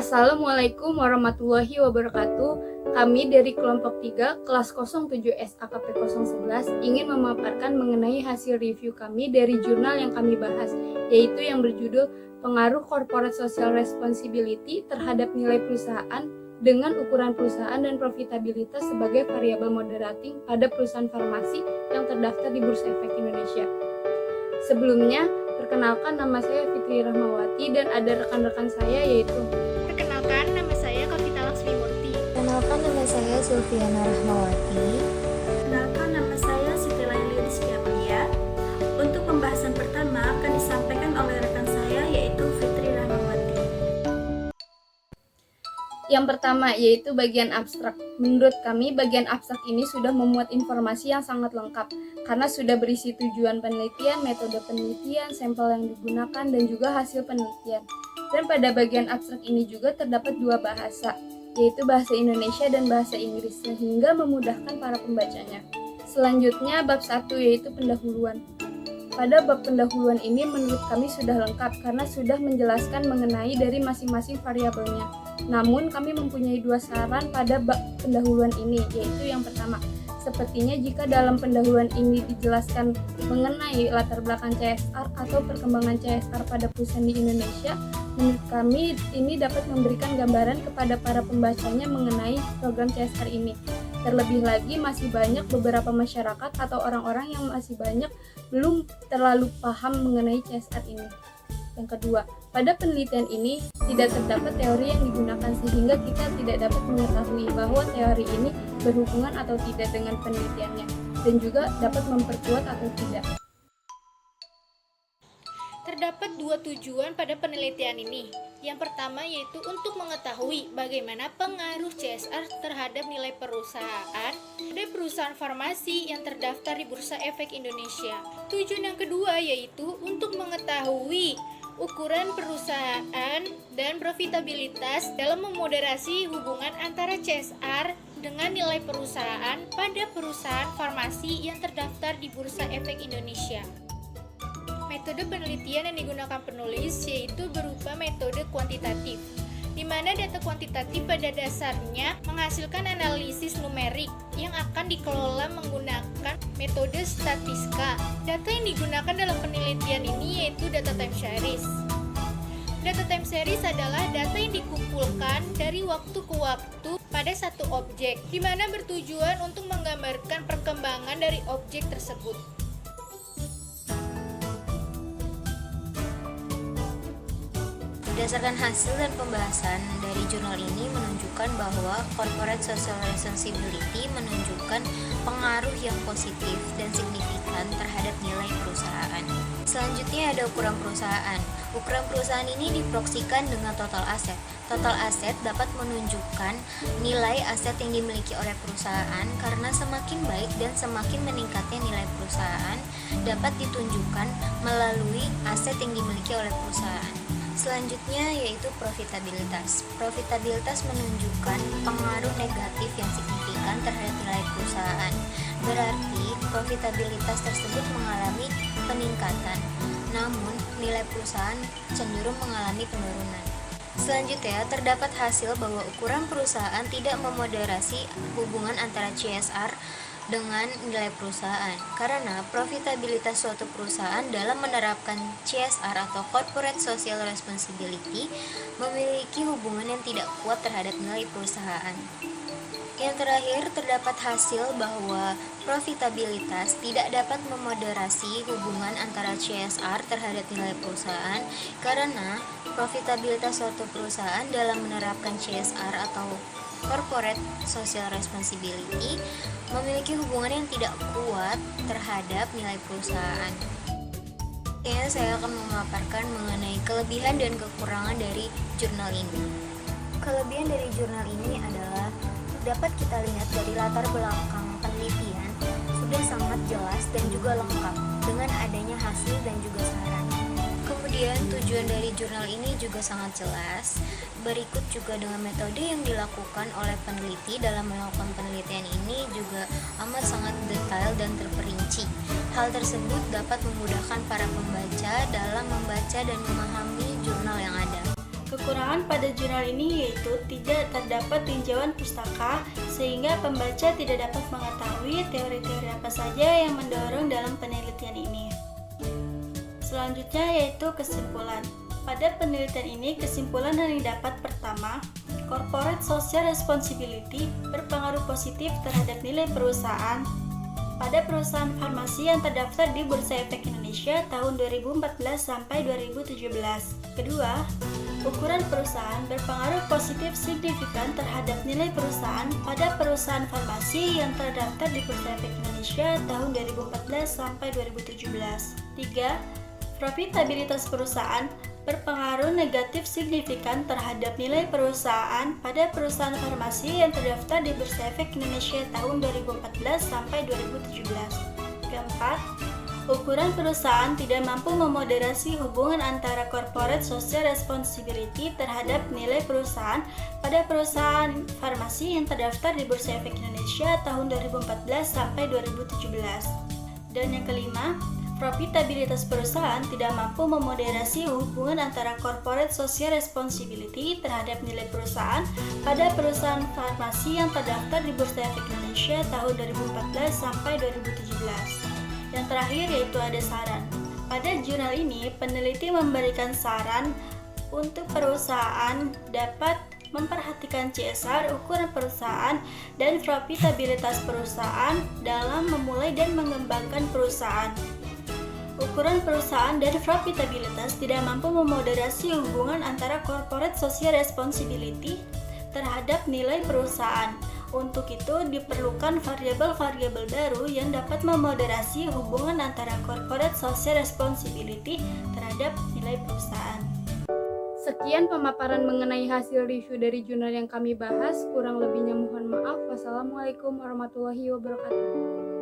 Assalamualaikum warahmatullahi wabarakatuh. Kami dari kelompok 3 kelas 07 SAKP 011 ingin memaparkan mengenai hasil review kami dari jurnal yang kami bahas, yaitu yang berjudul Pengaruh Corporate Social Responsibility terhadap nilai perusahaan dengan ukuran perusahaan dan profitabilitas sebagai variabel moderating pada perusahaan farmasi yang terdaftar di Bursa Efek Indonesia. Sebelumnya, perkenalkan, nama saya Fitri Rahmawati dan ada rekan-rekan saya yaitu Perkenalkan, nama saya Kavita Laksmi Murti. Perkenalkan, nama saya Sulfiana Rahmawati. Perkenalkan, nama saya Siti Laili Rizky Amelia. Untuk pembahasan pertama akan disampaikan oleh rekan saya yaitu Fitri Rahmawati. Yang pertama yaitu bagian abstrak. Menurut kami, bagian abstrak ini sudah memuat informasi yang sangat lengkap karena sudah berisi tujuan penelitian, metode penelitian, sampel yang digunakan, dan juga hasil penelitian. Dan pada bagian abstrak ini juga terdapat dua bahasa, yaitu bahasa Indonesia dan bahasa Inggris, sehingga memudahkan para pembacanya. Selanjutnya bab 1 yaitu pendahuluan. Pada bab pendahuluan ini menurut kami sudah lengkap karena sudah menjelaskan mengenai dari masing-masing variabelnya. Namun kami mempunyai dua saran pada bab pendahuluan ini, yaitu yang pertama, sepertinya jika dalam pendahuluan ini dijelaskan mengenai latar belakang CSR atau perkembangan CSR pada perusahaan di Indonesia, menurut kami ini dapat memberikan gambaran kepada para pembacanya mengenai program CSR ini. Terlebih lagi masih banyak beberapa masyarakat atau orang-orang yang masih banyak belum terlalu paham mengenai CSR ini. Yang kedua, pada penelitian ini tidak terdapat teori yang digunakan sehingga kita tidak dapat mengetahui bahwa teori ini berhubungan atau tidak dengan penelitiannya dan juga dapat memperkuat atau tidak. Terdapat dua tujuan pada penelitian ini. Yang pertama yaitu untuk mengetahui bagaimana pengaruh CSR terhadap nilai perusahaan pada perusahaan farmasi yang terdaftar di Bursa Efek Indonesia. Tujuan yang kedua yaitu untuk mengetahui ukuran perusahaan dan profitabilitas dalam memoderasi hubungan antara CSR dengan nilai perusahaan pada perusahaan farmasi yang terdaftar di Bursa Efek Indonesia. Metode penelitian yang digunakan penulis yaitu berupa metode kuantitatif, di mana data kuantitatif pada dasarnya menghasilkan analisis numerik yang akan dikelola menggunakan metode statistika. Data yang digunakan dalam penelitian ini yaitu data time series. Data time series adalah data yang dikumpulkan dari waktu ke waktu pada satu objek, di mana bertujuan untuk menggambarkan perkembangan dari objek tersebut. Berdasarkan hasil dan pembahasan dari jurnal ini menunjukkan bahwa corporate social responsibility menunjukkan pengaruh yang positif dan signifikan terhadap nilai perusahaan. Selanjutnya ada ukuran perusahaan. Ukuran perusahaan ini diproksikan dengan total aset. Total aset dapat menunjukkan nilai aset yang dimiliki oleh perusahaan karena semakin baik dan semakin meningkatnya nilai perusahaan dapat ditunjukkan melalui aset yang dimiliki oleh perusahaan. Selanjutnya yaitu profitabilitas. Profitabilitas menunjukkan pengaruh negatif yang signifikan terhadap nilai perusahaan. Berarti profitabilitas tersebut mengalami peningkatan, namun nilai perusahaan cenderung mengalami penurunan. Selanjutnya, terdapat hasil bahwa ukuran perusahaan tidak memoderasi hubungan antara CSR dengan nilai perusahaan karena profitabilitas suatu perusahaan dalam menerapkan CSR atau Corporate Social Responsibility memiliki hubungan yang tidak kuat terhadap nilai perusahaan. Yang terakhir, terdapat hasil bahwa profitabilitas tidak dapat memoderasi hubungan antara CSR terhadap nilai perusahaan karena profitabilitas suatu perusahaan dalam menerapkan CSR atau Corporate Social Responsibility memiliki hubungan yang tidak kuat terhadap nilai perusahaan. Saya akan memaparkan mengenai kelebihan dan kekurangan dari jurnal ini. Kelebihan dari jurnal ini adalah dapat kita lihat dari latar belakang penelitian sudah sangat jelas dan juga lengkap dengan adanya hasil dan juga saran. Kemudian tujuan dari jurnal ini juga sangat jelas. Berikut juga dengan metode yang dilakukan oleh peneliti dalam melakukan penelitian ini juga amat sangat detail dan terperinci. Hal tersebut dapat memudahkan para pembaca dalam membaca dan memahami jurnal yang ada. Kekurangan pada jurnal ini yaitu tidak terdapat tinjauan pustaka sehingga pembaca tidak dapat mengetahui teori-teori apa saja yang mendorong dalam penelitian ini. Selanjutnya yaitu kesimpulan. Pada penelitian ini, kesimpulan yang didapat pertama, corporate social responsibility berpengaruh positif terhadap nilai perusahaan pada perusahaan farmasi yang terdaftar di Bursa Efek Indonesia tahun 2014 sampai 2017. Kedua, ukuran perusahaan berpengaruh positif signifikan terhadap nilai perusahaan pada perusahaan farmasi yang terdaftar di Bursa Efek Indonesia tahun 2014 sampai 2017. Tiga, profitabilitas perusahaan berpengaruh negatif signifikan terhadap nilai perusahaan pada perusahaan farmasi yang terdaftar di Bursa Efek Indonesia tahun 2014 sampai 2017. Keempat, ukuran perusahaan tidak mampu memoderasi hubungan antara corporate social responsibility terhadap nilai perusahaan pada perusahaan farmasi yang terdaftar di Bursa Efek Indonesia tahun 2014 sampai 2017. Dan yang kelima, profitabilitas perusahaan tidak mampu memoderasi hubungan antara corporate social responsibility terhadap nilai perusahaan pada perusahaan farmasi yang terdaftar di Bursa Efek Indonesia tahun 2014 sampai 2017. Yang terakhir yaitu ada saran. Pada jurnal ini, peneliti memberikan saran untuk perusahaan dapat memperhatikan CSR, ukuran perusahaan, dan profitabilitas perusahaan dalam memulai dan mengembangkan perusahaan. Ukuran perusahaan dan profitabilitas tidak mampu memoderasi hubungan antara corporate social responsibility terhadap nilai perusahaan. Untuk itu diperlukan variabel-variabel baru yang dapat memoderasi hubungan antara corporate social responsibility terhadap nilai perusahaan. Sekian pemaparan mengenai hasil review dari jurnal yang kami bahas. Kurang lebihnya mohon maaf. Wassalamualaikum warahmatullahi wabarakatuh.